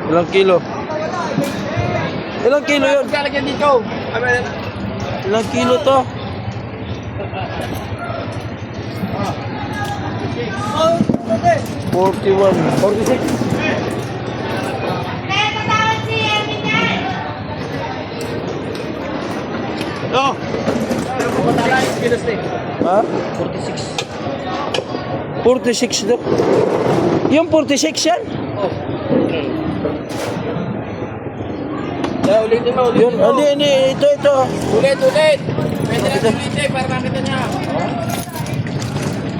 Ilang kilo? Ilang kilo yun? Lalagyan dito. Ilang kilo to? Oh, 41. 46. No. Ha? 46. 46 daw. Yung 46 yan? Oh. Okay. Yeah, ulitin mo, Yun, ulitin mo. hindi, ito. Ulit. Pwede na ulitin para makita niya.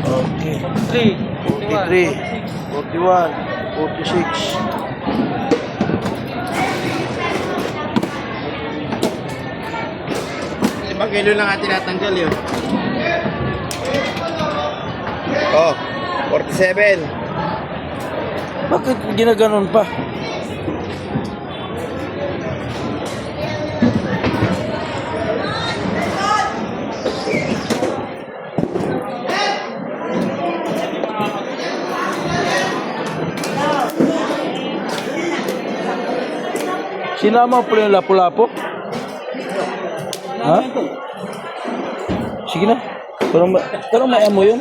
Okay. 43. 41, 46. Ibang kilo lang ang tinatanggal yun. Oh, 47. Bakit ginaganon pa? Sinama po yung lapu-lapo? Ha? Sige na. Pero may amo yun.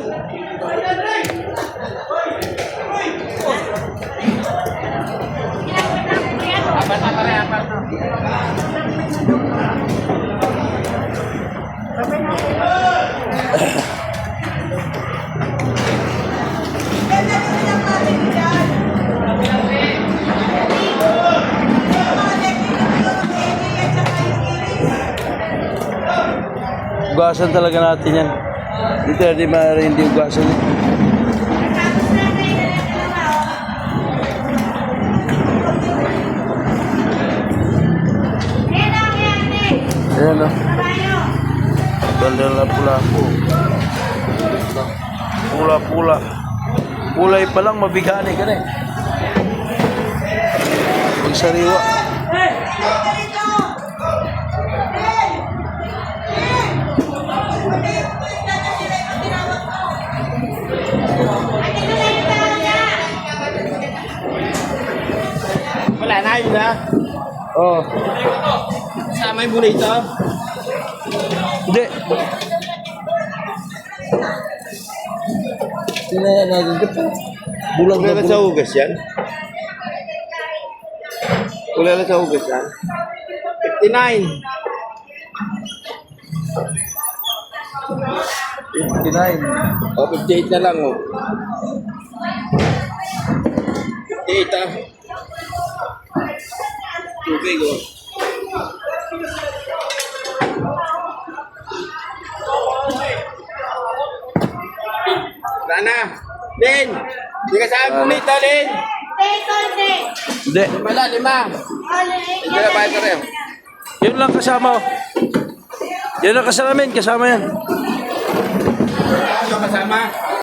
Ugasan talaga natin yan. Dito hindi maaari hindi ugasan yan. Ayan o. Ganda na pula-po. Pula-pula. Kulay pa lang mabigani ka na eh. Pagsariwa. Wala na yun na. Oh. Sama yung muna ito. Hindi. Tinayan natin ito. Bulang Wala na na sa bulang. hugas yan. Wala na sa hugas yan. 59. 59. Oh, 58 na lang oh. 58 ah. Tubig oh. Rana! Lin! Hindi ka saan pumita, Lin! Hindi. Lima. Hindi na bayad ka rin. Yun lang kasama. Yun lang kasama yan. Kasama yan. Ano kasama?